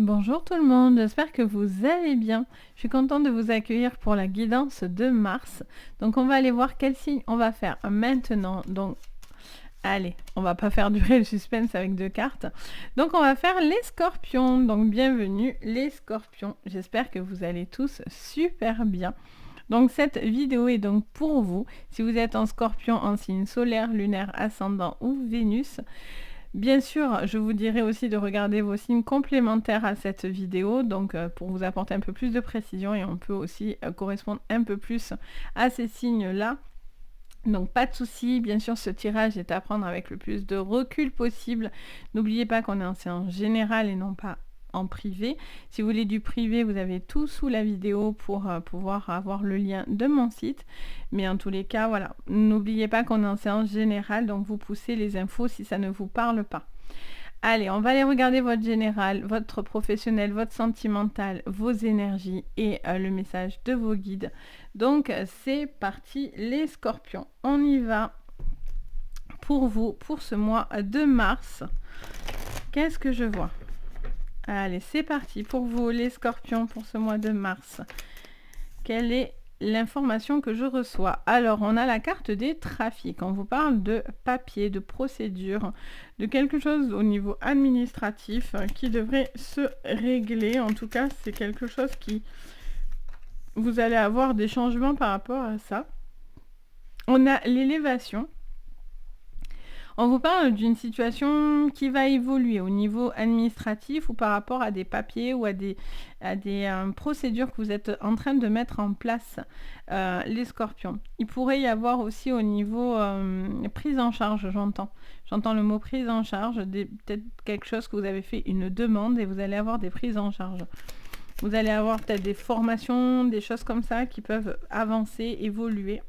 Bonjour tout le monde, j'espère que vous allez bien. Je suis contente de vous accueillir pour la guidance de Mars. Donc on va aller voir quel signe on va faire maintenant. Donc allez, on va pas faire durer le suspense avec 2 cartes. Donc on va faire les scorpions. Donc bienvenue les scorpions. J'espère que vous allez tous super bien. Donc cette vidéo est donc pour vous. Si vous êtes en scorpion en signe solaire, lunaire, ascendant ou Vénus. Bien sûr, je vous dirai aussi de regarder vos signes complémentaires à cette vidéo, donc pour vous apporter un peu plus de précision et on peut aussi correspondre un peu plus à ces signes-là. Donc pas de souci, bien sûr ce tirage est à prendre avec le plus de recul possible. N'oubliez pas qu'on est en séance générale et non pas en privé. Si vous voulez du privé, vous avez tout sous la vidéo pour pouvoir avoir le lien de mon site. Mais en tous les cas, voilà, n'oubliez pas qu'on est en séance générale, donc vous poussez les infos si ça ne vous parle pas. Allez, on va aller regarder votre général, votre professionnel, votre sentimental, vos énergies et le message de vos guides. Donc, c'est parti les scorpions. On y va pour vous, pour ce mois de mars. Qu'est-ce que je vois ? Allez, c'est parti pour vous les scorpions pour ce mois de mars. Quelle est l'information que je reçois? Alors, on a la carte des trafics. On vous parle de papier, de procédure, de quelque chose au niveau administratif qui devrait se régler. En tout cas, c'est quelque chose qui... Vous allez avoir des changements par rapport à ça. On a l'élévation. On vous parle d'une situation qui va évoluer au niveau administratif ou par rapport à des papiers ou à des procédures que vous êtes en train de mettre en place, les scorpions. Il pourrait y avoir aussi au niveau prise en charge, J'entends le mot prise en charge, peut-être quelque chose que vous avez fait une demande et vous allez avoir des prises en charge. Vous allez avoir peut-être des formations, des choses comme ça qui peuvent avancer, évoluer.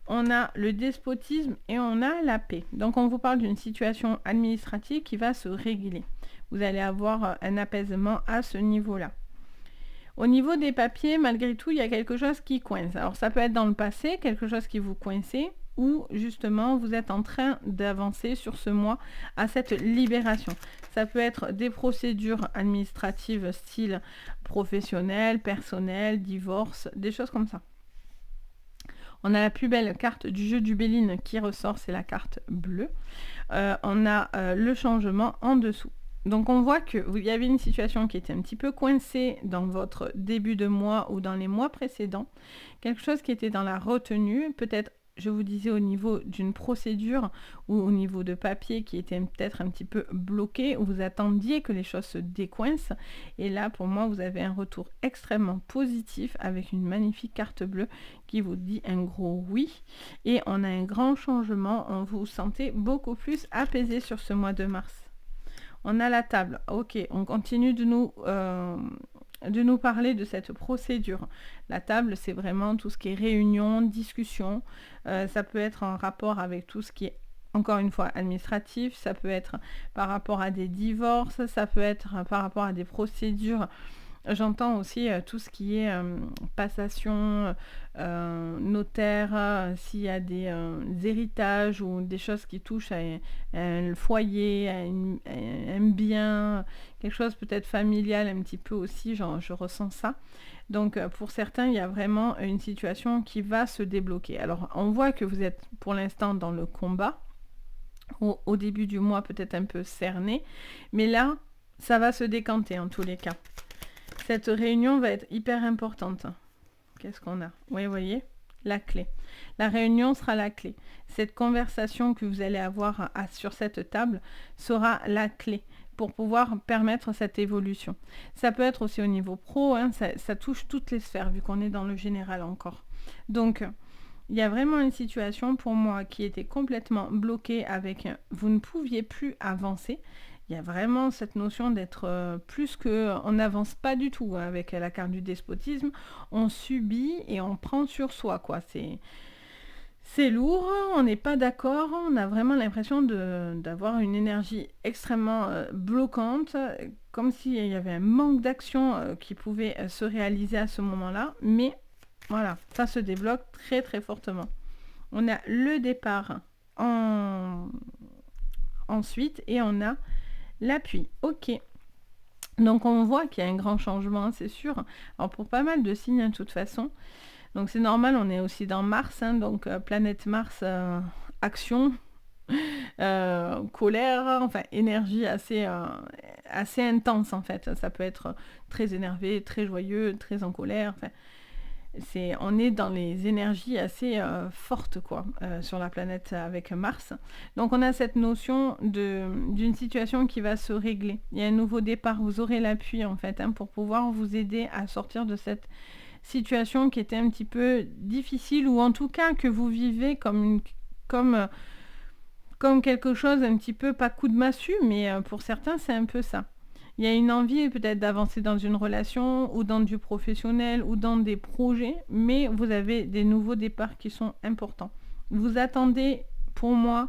On a le despotisme et on a la paix. Donc on vous parle d'une situation administrative qui va se régler. Vous allez avoir un apaisement à ce niveau-là. Au niveau des papiers, malgré tout, il y a quelque chose qui coince. Alors ça peut être dans le passé, quelque chose qui vous coincez, ou justement vous êtes en train d'avancer sur ce mois à cette libération. Ça peut être des procédures administratives style professionnel, personnel, divorce, des choses comme ça. On a la plus belle carte du jeu du Béline qui ressort, c'est la carte bleue. On a le changement en dessous. Donc on voit qu'il y avait une situation qui était un petit peu coincée dans votre début de mois ou dans les mois précédents. Quelque chose qui était dans la retenue, peut-être, je vous disais, au niveau d'une procédure ou au niveau de papier qui était peut-être un petit peu bloqué, où vous attendiez que les choses se décoincent. Et là, pour moi, vous avez un retour extrêmement positif avec une magnifique carte bleue qui vous dit un gros oui. Et on a un grand changement, on vous sentez beaucoup plus apaisé sur ce mois de mars. On a la table, ok, on continue de nous parler de cette procédure. La table, c'est vraiment tout ce qui est réunion, discussion. Ça peut être en rapport avec tout ce qui est, encore une fois, administratif. Ça peut être par rapport à des divorces. Ça peut être par rapport à des procédures. J'entends aussi tout ce qui est passation, notaire, s'il y a des héritages ou des choses qui touchent à un foyer, à un bien, quelque chose peut-être familial un petit peu aussi, je ressens ça. Donc pour certains, il y a vraiment une situation qui va se débloquer. Alors on voit que vous êtes pour l'instant dans le combat, au début du mois peut-être un peu cerné, mais là, ça va se décanter en tous les cas. Cette réunion va être hyper importante. Qu'est-ce qu'on a? Oui, vous voyez, la clé. La réunion sera la clé. Cette conversation que vous allez avoir sur cette table sera la clé pour pouvoir permettre cette évolution. Ça peut être aussi au niveau pro, ça touche toutes les sphères vu qu'on est dans le général encore. Donc, il y a vraiment une situation pour moi qui était complètement bloquée avec vous ne pouviez plus avancer. Il y a vraiment cette notion d'être plus que... On n'avance pas du tout avec la carte du despotisme. On subit et on prend sur soi, quoi. C'est lourd, on n'est pas d'accord. On a vraiment l'impression d'avoir une énergie extrêmement bloquante, comme s'il y avait un manque d'action qui pouvait se réaliser à ce moment-là. Mais voilà, ça se débloque très très fortement. On a le départ ensuite et on a l'appui. Ok. Donc on voit qu'il y a un grand changement, c'est sûr. Alors pour pas mal de signes, de toute façon. Donc c'est normal, on est aussi dans Mars, hein, donc planète Mars, action, colère, enfin énergie assez intense en fait. Ça peut être très énervé, très joyeux, très en colère. Enfin, on est dans les énergies assez fortes quoi, sur la planète avec Mars. Donc on a cette notion d'une situation qui va se régler. Il y a un nouveau départ, vous aurez l'appui en fait, hein, pour pouvoir vous aider à sortir de cette situation qui était un petit peu difficile, ou en tout cas que vous vivez comme, comme quelque chose un petit peu, pas coup de massue, mais pour certains c'est un peu ça. Il y a une envie peut-être d'avancer dans une relation ou dans du professionnel ou dans des projets, mais vous avez des nouveaux départs qui sont importants. Vous attendez, pour moi,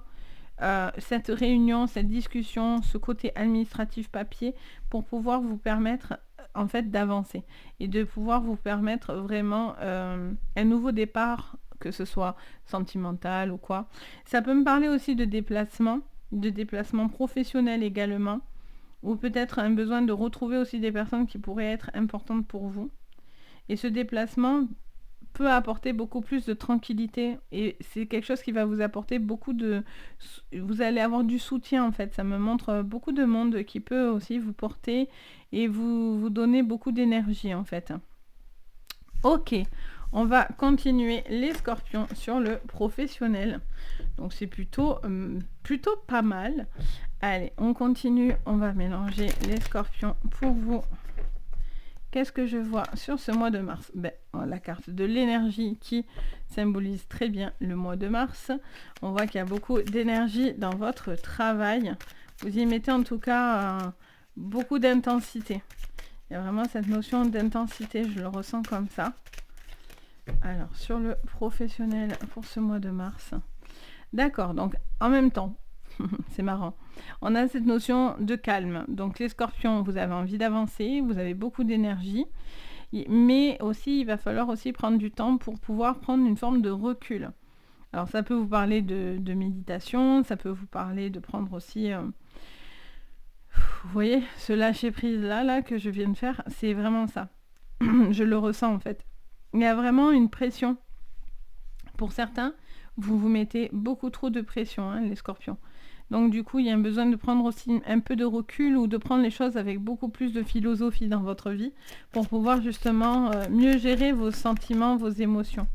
cette réunion, cette discussion, ce côté administratif papier pour pouvoir vous permettre en fait d'avancer et de pouvoir vous permettre vraiment un nouveau départ, que ce soit sentimental ou quoi. Ça peut me parler aussi de déplacement professionnel également, ou peut-être un besoin de retrouver aussi des personnes qui pourraient être importantes pour vous. Et ce déplacement peut apporter beaucoup plus de tranquillité, et c'est quelque chose qui va vous apporter beaucoup de... Vous allez avoir du soutien en fait, ça me montre beaucoup de monde qui peut aussi vous porter et vous donner beaucoup d'énergie en fait. Ok, on va continuer les scorpions sur le professionnel. Donc c'est plutôt pas mal. Allez, on continue, on va mélanger les scorpions pour vous. Qu'est-ce que je vois sur ce mois de mars? La carte de l'énergie qui symbolise très bien le mois de mars. On voit qu'il y a beaucoup d'énergie dans votre travail. Vous y mettez en tout cas beaucoup d'intensité. Il y a vraiment cette notion d'intensité, je le ressens comme ça. Alors, sur le professionnel pour ce mois de mars. D'accord, donc en même temps, c'est marrant. On a cette notion de calme. Donc les scorpions, vous avez envie d'avancer, vous avez beaucoup d'énergie, mais aussi il va falloir aussi prendre du temps pour pouvoir prendre une forme de recul. Alors ça peut vous parler de méditation, ça peut vous parler de prendre aussi... vous voyez, ce lâcher prise là que je viens de faire, c'est vraiment ça. Je le ressens en fait. Il y a vraiment une pression. Pour certains, vous vous mettez beaucoup trop de pression, hein, les scorpions. Donc du coup, il y a un besoin de prendre aussi un peu de recul, ou de prendre les choses avec beaucoup plus de philosophie dans votre vie pour pouvoir justement mieux gérer vos sentiments, vos émotions.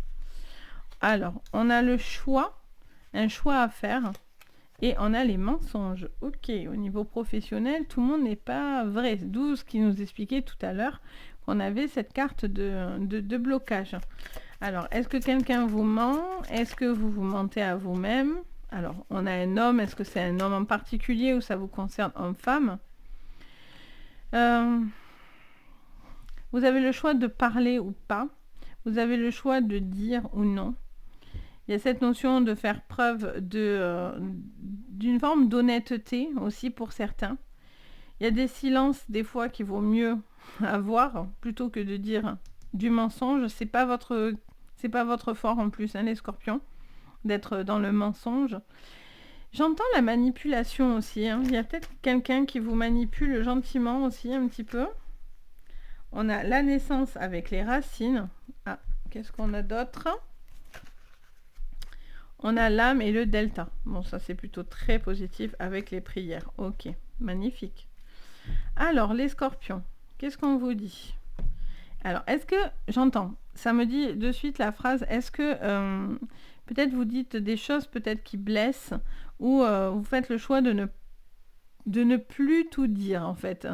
Alors, on a le choix, un choix à faire, et on a les mensonges. Ok, au niveau professionnel, tout le monde n'est pas vrai. D'où ce qui nous expliquait tout à l'heure qu'on avait cette carte de blocage. Alors, est-ce que quelqu'un vous ment? Est-ce que vous vous mentez à vous-même? Alors, on a un homme. Est-ce que c'est un homme en particulier ou ça vous concerne homme-femme? Vous avez le choix de parler ou pas. Vous avez le choix de dire ou non. Il y a cette notion de faire preuve d'une forme d'honnêteté aussi pour certains. Il y a des silences des fois qu'il vaut mieux avoir plutôt que de dire du mensonge. C'est pas votre fort en plus, hein, les scorpions, d'être dans le mensonge. J'entends la manipulation aussi, hein. Il y a peut-être quelqu'un qui vous manipule gentiment aussi un petit peu. On a la naissance avec les racines. Ah, qu'est-ce qu'on a d'autre? On a l'âme et le delta. Bon, ça c'est plutôt très positif avec les prières. Ok, magnifique. Alors, les scorpions, qu'est-ce qu'on vous dit? Alors, est-ce que, j'entends, ça me dit de suite la phrase, est-ce que peut-être vous dites des choses peut-être qui blessent, ou vous faites le choix de ne plus tout dire en fait,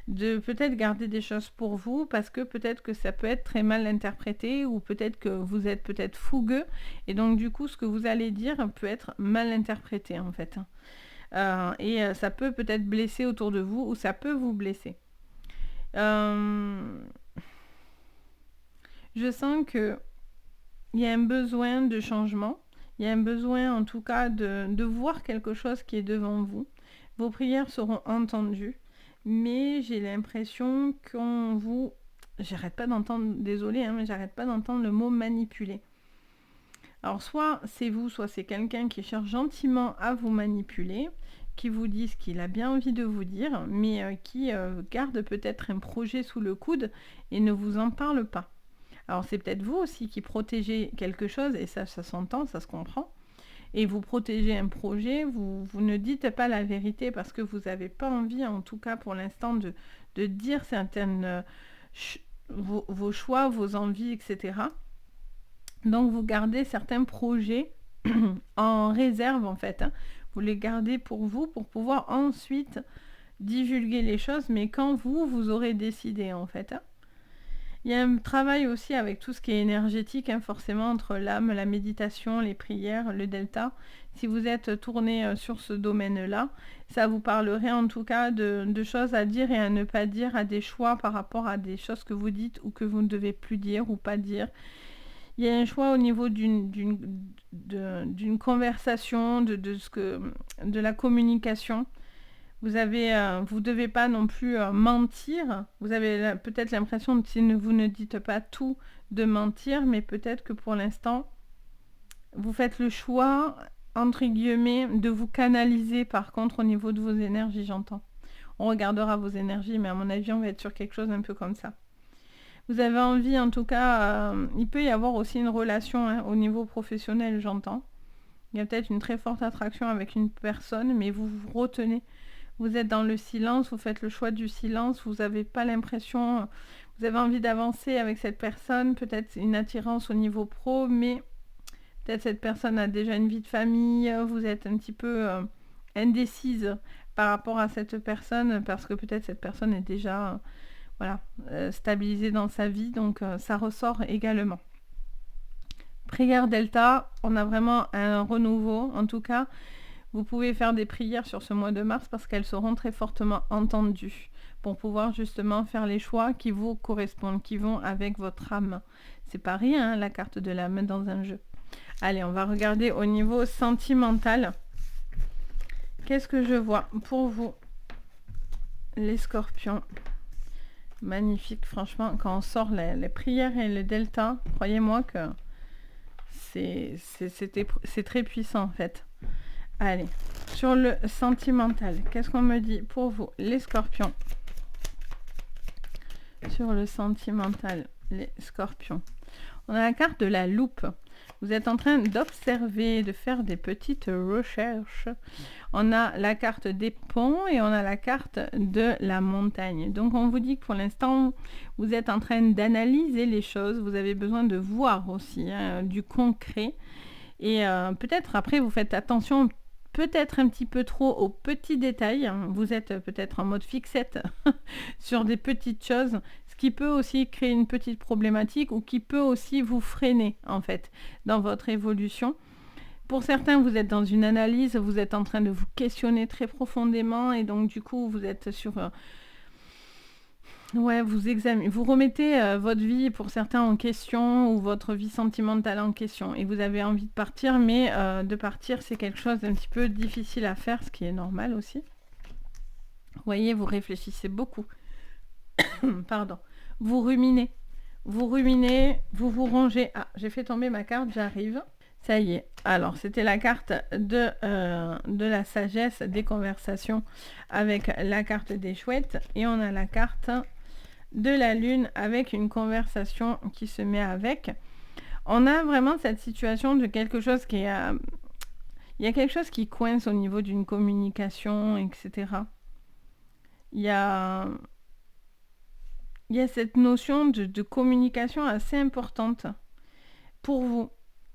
de peut-être garder des choses pour vous parce que peut-être que ça peut être très mal interprété, ou peut-être que vous êtes peut-être fougueux et donc du coup ce que vous allez dire peut être mal interprété en fait, et ça peut peut-être blesser autour de vous, ou ça peut vous blesser. Je sens que il y a un besoin de changement, il y a un besoin en tout cas de voir quelque chose qui est devant vous. Vos prières seront entendues, mais j'ai l'impression qu'on vous... J'arrête pas d'entendre, désolée, hein, mais j'arrête pas d'entendre le mot manipuler. Alors soit c'est vous, soit c'est quelqu'un qui cherche gentiment à vous manipuler, qui vous dit ce qu'il a bien envie de vous dire, mais qui garde peut-être un projet sous le coude et ne vous en parle pas. Alors c'est peut-être vous aussi qui protégez quelque chose, et ça s'entend, ça se comprend. Et vous protégez un projet, vous ne dites pas la vérité parce que vous n'avez pas envie, en tout cas pour l'instant, de dire certaines vos choix, vos envies, etc. Donc vous gardez certains projets en réserve en fait. Hein. Vous les gardez pour vous, pour pouvoir ensuite divulguer les choses, mais quand vous aurez décidé en fait. Hein. Il y a un travail aussi avec tout ce qui est énergétique, hein, forcément, entre l'âme, la méditation, les prières, le delta. Si vous êtes tourné sur ce domaine-là, ça vous parlerait en tout cas de choses à dire et à ne pas dire, à des choix par rapport à des choses que vous dites ou que vous ne devez plus dire ou pas dire. Il y a un choix au niveau d'une conversation, de la communication. Vous devez pas non plus mentir. Vous avez peut-être l'impression que si vous ne dites pas tout, de mentir, mais peut-être que pour l'instant, vous faites le choix, entre guillemets, de vous canaliser par contre au niveau de vos énergies, j'entends. On regardera vos énergies, mais à mon avis, on va être sur quelque chose un peu comme ça. Vous avez envie, en tout cas, il peut y avoir aussi une relation hein, au niveau professionnel, j'entends. Il y a peut-être une très forte attraction avec une personne, mais vous vous retenez. Vous êtes dans le silence, vous faites le choix du silence, vous n'avez pas l'impression, vous avez envie d'avancer avec cette personne, peut-être une attirance au niveau pro, mais peut-être cette personne a déjà une vie de famille, vous êtes un petit peu indécise par rapport à cette personne, parce que peut-être cette personne est déjà stabilisée dans sa vie, donc ça ressort également. Prière Delta, on a vraiment un renouveau, en tout cas. Vous pouvez faire des prières sur ce mois de mars parce qu'elles seront très fortement entendues pour pouvoir justement faire les choix qui vous correspondent, qui vont avec votre âme. C'est pas rien, hein, la carte de l'âme dans un jeu. Allez, on va regarder au niveau sentimental. Qu'est-ce que je vois pour vous, les scorpions? Magnifique, franchement, quand on sort les prières et le delta, croyez-moi que c'est très puissant en fait. Allez, sur le sentimental, qu'est-ce qu'on me dit pour vous, les scorpions? Sur le sentimental, les scorpions. On a la carte de la loupe. Vous êtes en train d'observer, de faire des petites recherches. On a la carte des ponts et on a la carte de la montagne. Donc on vous dit que pour l'instant, vous êtes en train d'analyser les choses. Vous avez besoin de voir aussi hein, du concret. Et peut-être après, vous faites attention peut-être un petit peu trop aux petits détails. Vous êtes peut-être en mode fixette sur des petites choses, ce qui peut aussi créer une petite problématique ou qui peut aussi vous freiner en fait dans votre évolution. Pour certains, vous êtes dans une analyse, vous êtes en train de vous questionner très profondément et donc du coup, vous êtes sur... vous remettez votre vie pour certains en question ou votre vie sentimentale en question et vous avez envie de partir, mais de partir c'est quelque chose d'un petit peu difficile à faire, ce qui est normal aussi. Vous voyez, vous réfléchissez beaucoup. Pardon. Vous ruminez, vous rongez. Ah, j'ai fait tomber ma carte, j'arrive. Ça y est. Alors, c'était la carte de la sagesse, des conversations avec la carte des chouettes et on a la carte de la lune avec une conversation qui se met avec. On a vraiment cette situation de quelque chose qui est... il y a quelque chose qui coince au niveau d'une communication, etc. Il y a cette notion de communication assez importante pour vous.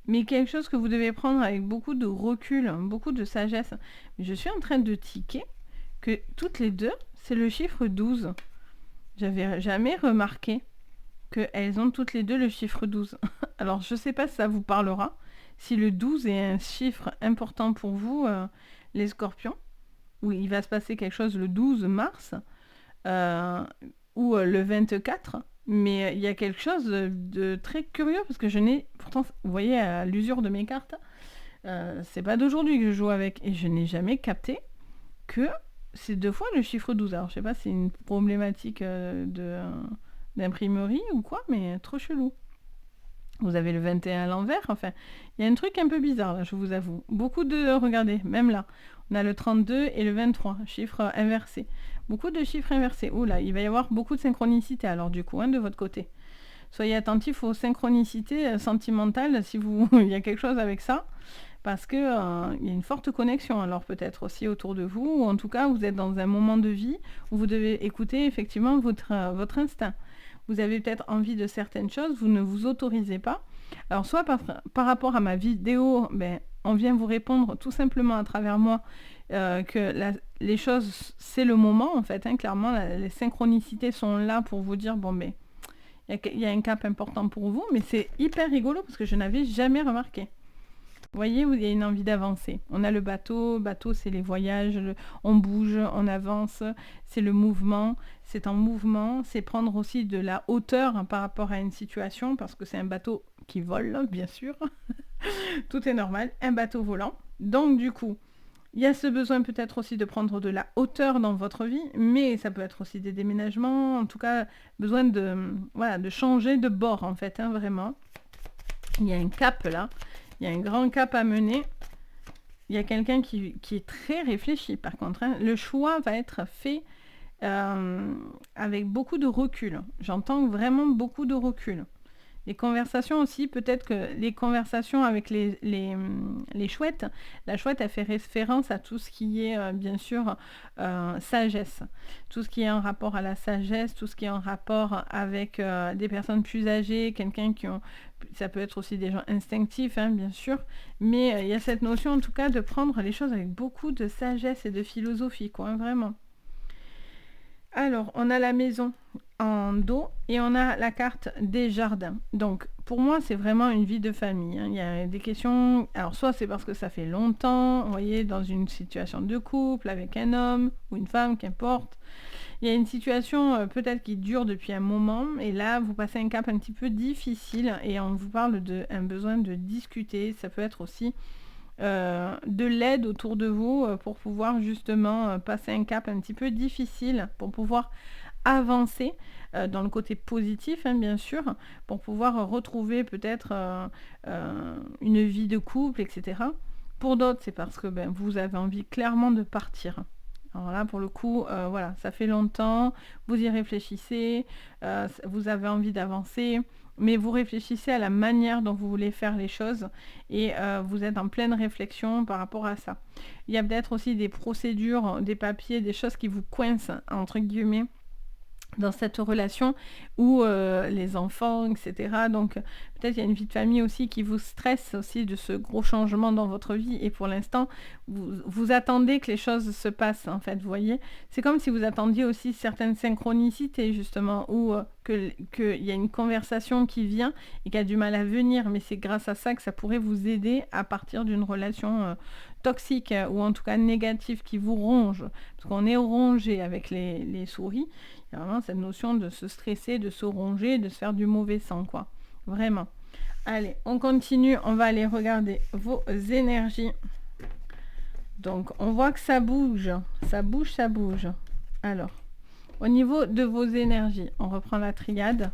Mais quelque chose que vous devez prendre avec beaucoup de recul, beaucoup de sagesse. Je suis en train de tiquer que toutes les deux, c'est le chiffre 12. J'avais jamais remarqué qu'elles ont toutes les deux le chiffre 12. Alors, je ne sais pas si ça vous parlera. Si le 12 est un chiffre important pour vous, les scorpions, où il va se passer quelque chose le 12 mars, ou le 24, mais il y a quelque chose de très curieux, parce que je n'ai... Pourtant, vous voyez, à l'usure de mes cartes, c'est pas d'aujourd'hui que je joue avec, et je n'ai jamais capté que... c'est 2 fois le chiffre 12. Alors, je sais pas si c'est une problématique d'imprimerie ou quoi, mais trop chelou. Vous avez le 21 à l'envers. Enfin, il y a un truc un peu bizarre, là, je vous avoue. Beaucoup de... Regardez, même là. On a le 32 et le 23, chiffre inversé. Beaucoup de chiffres inversés. Oula, il va y avoir beaucoup de synchronicité alors du coup, de votre côté. Soyez attentifs aux synchronicités sentimentales si vous il y a quelque chose avec ça. Parce que il y a une forte connexion alors peut-être aussi autour de vous, ou en tout cas vous êtes dans un moment de vie où vous devez écouter effectivement votre instinct. Vous avez peut-être envie de certaines choses, vous ne vous autorisez pas. Alors soit par rapport à ma vidéo, on vient vous répondre tout simplement à travers moi que les choses, c'est le moment en fait, clairement les synchronicités sont là pour vous dire il y a un cap important pour vous, mais c'est hyper rigolo parce que je n'avais jamais remarqué. Vous voyez, il y a une envie d'avancer. On a le bateau, c'est les voyages, on bouge, on avance, c'est le mouvement, c'est en mouvement, c'est prendre aussi de la hauteur par rapport à une situation, parce que c'est un bateau qui vole, bien sûr. Tout est normal, un bateau volant. Donc du coup, il y a ce besoin peut-être aussi de prendre de la hauteur dans votre vie, mais ça peut être aussi des déménagements, en tout cas, besoin de changer de bord en fait, vraiment. Il y a un cap là. Il y a un grand cap à mener. Il y a quelqu'un qui est très réfléchi par contre. Le choix va être fait avec beaucoup de recul. J'entends vraiment beaucoup de recul. Les conversations aussi, peut-être que les conversations avec les chouettes, la chouette a fait référence à tout ce qui est bien sûr sagesse. Tout ce qui est en rapport à la sagesse, tout ce qui est en rapport avec des personnes plus âgées, quelqu'un qui ont... Ça peut être aussi des gens instinctifs, bien sûr, mais il y a cette notion en tout cas de prendre les choses avec beaucoup de sagesse et de philosophie, vraiment. Alors, on a la maison en dos et on a la carte des jardins. Donc, pour moi, c'est vraiment une vie de famille. Il y a des questions... Alors, soit c'est parce que ça fait longtemps, vous voyez, dans une situation de couple avec un homme ou une femme, qu'importe. Il y a une situation peut-être qui dure depuis un moment et là, vous passez un cap un petit peu difficile et on vous parle d'un besoin de discuter. Ça peut être aussi... de l'aide autour de vous pour pouvoir justement passer un cap un petit peu difficile, pour pouvoir avancer dans le côté positif, bien sûr, pour pouvoir retrouver peut-être une vie de couple, etc. Pour d'autres, c'est parce que vous avez envie clairement de partir. Alors là, pour le coup, voilà, ça fait longtemps, vous y réfléchissez, vous avez envie d'avancer, mais vous réfléchissez à la manière dont vous voulez faire les choses et vous êtes en pleine réflexion par rapport à ça. Il y a peut-être aussi des procédures, des papiers, des choses qui vous coincent, entre guillemets, dans cette relation où les enfants, etc. Donc peut-être il y a une vie de famille aussi qui vous stresse aussi de ce gros changement dans votre vie et pour l'instant vous attendez que les choses se passent en fait, vous voyez. C'est comme si vous attendiez aussi certaines synchronicités justement ou qu'il y a une conversation qui vient et qui a du mal à venir, mais c'est grâce à ça que ça pourrait vous aider à partir d'une relation toxique ou en tout cas négative qui vous ronge, parce qu'on est rongé avec les souris. Il y a vraiment cette notion de se stresser, de se ronger, de se faire du mauvais sang, quoi. Vraiment. Allez, on continue. On va aller regarder vos énergies. Donc, on voit que ça bouge. Ça bouge, ça bouge. Alors, au niveau de vos énergies, on reprend la triade.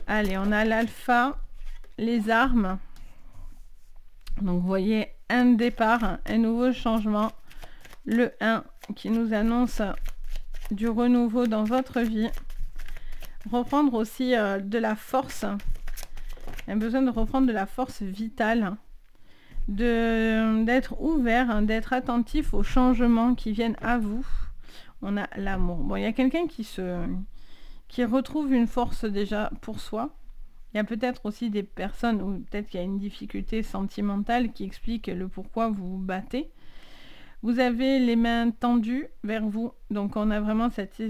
Allez, on a l'alpha, les armes. Donc, vous voyez, un départ, un nouveau changement. Le 1 qui nous annonce... du renouveau dans votre vie. Reprendre aussi de la force. Un besoin de reprendre de la force vitale. D'être ouvert, d'être attentif aux changements qui viennent à vous. On a l'amour. Bon, il y a quelqu'un qui retrouve une force déjà pour soi. Il y a peut-être aussi des personnes où peut-être qu'il y a une difficulté sentimentale qui explique le pourquoi vous vous battez. Vous avez les mains tendues vers vous, donc on a vraiment cette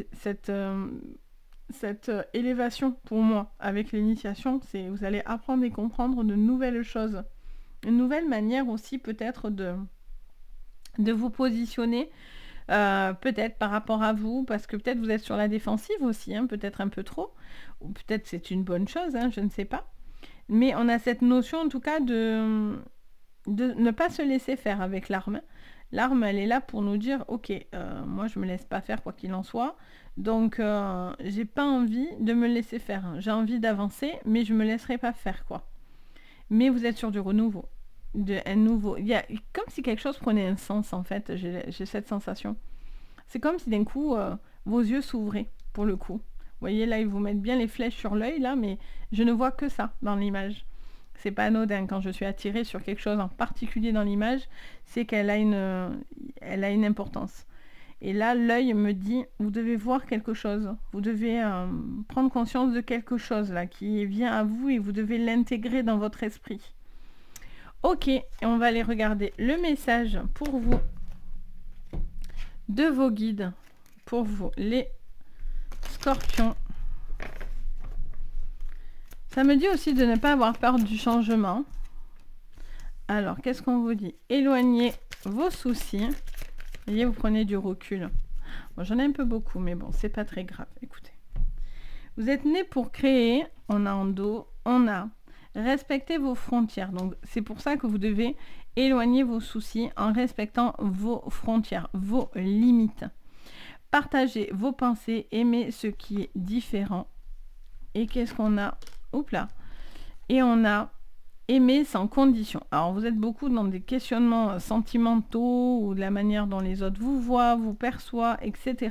élévation pour moi avec l'initiation, c'est vous allez apprendre et comprendre de nouvelles choses, une nouvelle manière aussi peut-être de vous positionner, peut-être par rapport à vous, parce que peut-être vous êtes sur la défensive aussi, peut-être un peu trop, ou peut-être c'est une bonne chose, je ne sais pas, mais on a cette notion en tout cas de ne pas se laisser faire avec l'arme. L'arme, elle est là pour nous dire, ok, moi je me laisse pas faire quoi qu'il en soit, donc j'ai pas envie de me laisser faire. J'ai envie d'avancer, mais je me laisserai pas faire, quoi. Mais vous êtes sur du renouveau. un nouveau... Il y a comme si quelque chose prenait un sens, en fait. J'ai cette sensation. C'est comme si d'un coup, vos yeux s'ouvraient, pour le coup. Vous voyez, là, ils vous mettent bien les flèches sur l'œil, là, mais je ne vois que ça dans l'image. C'est pas anodin. Quand je suis attirée sur quelque chose en particulier dans l'image, c'est qu'elle a elle a une importance. Et là, l'œil me dit, vous devez voir quelque chose. Vous devez prendre conscience de quelque chose, là, qui vient à vous et vous devez l'intégrer dans votre esprit. Ok, et on va aller regarder le message pour vous de vos guides, pour vous, les scorpions. Ça me dit aussi de ne pas avoir peur du changement. Alors, qu'est-ce qu'on vous dit? Éloignez vos soucis. Vous voyez, vous prenez du recul. Bon, j'en ai un peu beaucoup, mais bon, c'est pas très grave. Écoutez. Vous êtes né pour créer. On a en dos, on a respecter vos frontières. Donc, c'est pour ça que vous devez éloigner vos soucis en respectant vos frontières, vos limites. Partagez vos pensées, aimez ce qui est différent. Et qu'est-ce qu'on a? Oups là. Et on a aimer sans condition. Alors, vous êtes beaucoup dans des questionnements sentimentaux ou de la manière dont les autres vous voient, vous perçoivent, etc.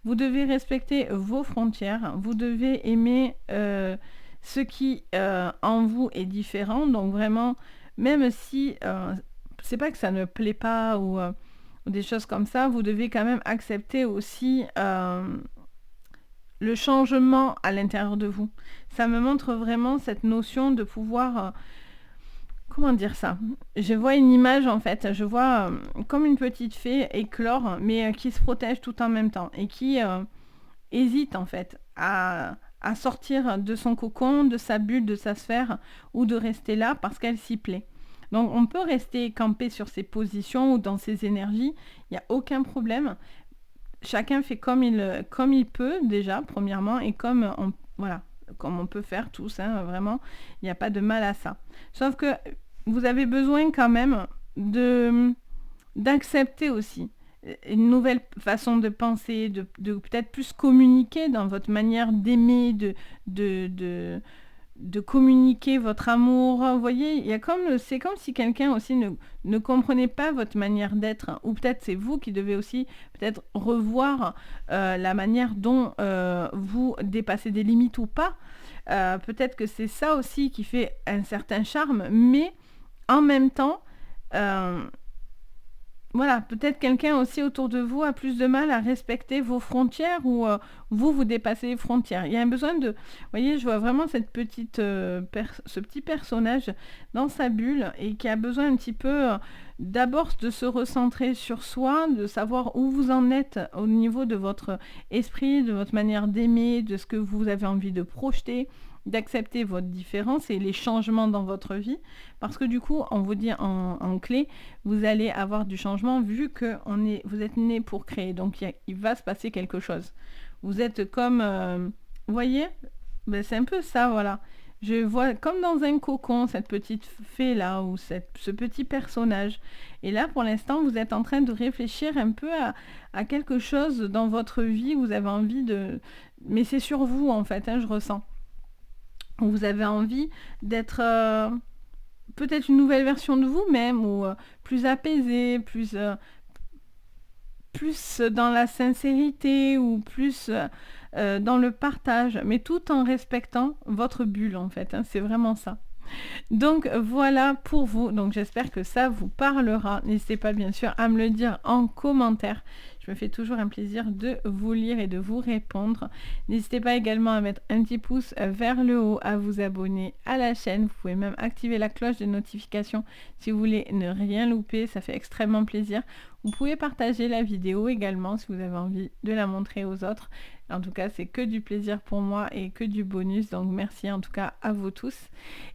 Vous devez respecter vos frontières. Vous devez aimer ce qui en vous est différent. Donc, vraiment, même si c'est pas que ça ne plaît pas ou des choses comme ça, vous devez quand même accepter aussi le changement à l'intérieur de vous. Ça me montre vraiment cette notion de pouvoir... comment dire ça? Je vois une image en fait, je vois comme une petite fée éclore, mais qui se protège tout en même temps et qui hésite en fait à sortir de son cocon, de sa bulle, de sa sphère, ou de rester là parce qu'elle s'y plaît. Donc on peut rester campé sur ses positions ou dans ses énergies, il n'y a aucun problème. Chacun fait comme il peut déjà, premièrement, et comme on peut faire tous, hein, vraiment, il n'y a pas de mal à ça. Sauf que vous avez besoin quand même d'accepter aussi une nouvelle façon de penser, de peut-être plus communiquer dans votre manière d'aimer, de communiquer votre amour. Vous voyez, c'est comme si quelqu'un aussi ne comprenait pas votre manière d'être, ou peut-être c'est vous qui devez aussi peut-être revoir la manière dont vous dépassez des limites ou pas. Peut-être que c'est ça aussi qui fait un certain charme, mais en même temps, voilà, peut-être quelqu'un aussi autour de vous a plus de mal à respecter vos frontières ou vous dépassez les frontières. Il y a un besoin de... Vous voyez, je vois vraiment ce petit personnage dans sa bulle et qui a besoin un petit peu d'abord de se recentrer sur soi, de savoir où vous en êtes au niveau de votre esprit, de votre manière d'aimer, de ce que vous avez envie de projeter, d'accepter votre différence et les changements dans votre vie, parce que du coup, on vous dit en clé, vous allez avoir du changement vu que vous êtes né pour créer, donc il va se passer quelque chose. Vous êtes comme, vous voyez, ben, c'est un peu ça, voilà. Je vois comme dans un cocon, cette petite fée là, ou ce petit personnage. Et là, pour l'instant, vous êtes en train de réfléchir un peu à quelque chose dans votre vie, vous avez envie de... Mais c'est sur vous, en fait, hein, je ressens. Vous avez envie d'être peut-être une nouvelle version de vous-même, ou plus apaisé, plus dans la sincérité, ou plus dans le partage, mais tout en respectant votre bulle, en fait, hein, c'est vraiment ça. Donc voilà pour vous, donc j'espère que ça vous parlera. N'hésitez pas bien sûr à me le dire en commentaire. Je me fais toujours un plaisir de vous lire et de vous répondre. N'hésitez pas également à mettre un petit pouce vers le haut, à vous abonner à la chaîne. Vous pouvez même activer la cloche de notification si vous voulez ne rien louper, ça fait extrêmement plaisir. Vous pouvez partager la vidéo également si vous avez envie de la montrer aux autres. En tout cas, c'est que du plaisir pour moi et que du bonus. Donc merci en tout cas à vous tous.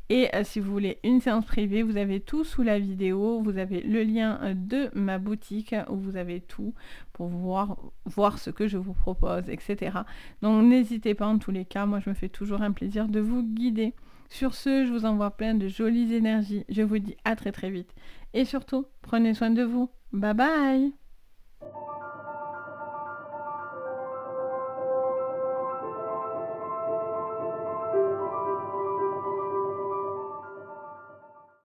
Et si vous voulez une séance privée, vous avez tout sous la vidéo. Vous avez le lien de ma boutique où vous avez tout pour voir ce que je vous propose, etc. Donc n'hésitez pas en tous les cas. Moi, je me fais toujours un plaisir de vous guider. Sur ce, je vous envoie plein de jolies énergies. Je vous dis à très très vite. Et surtout, prenez soin de vous. Bye bye!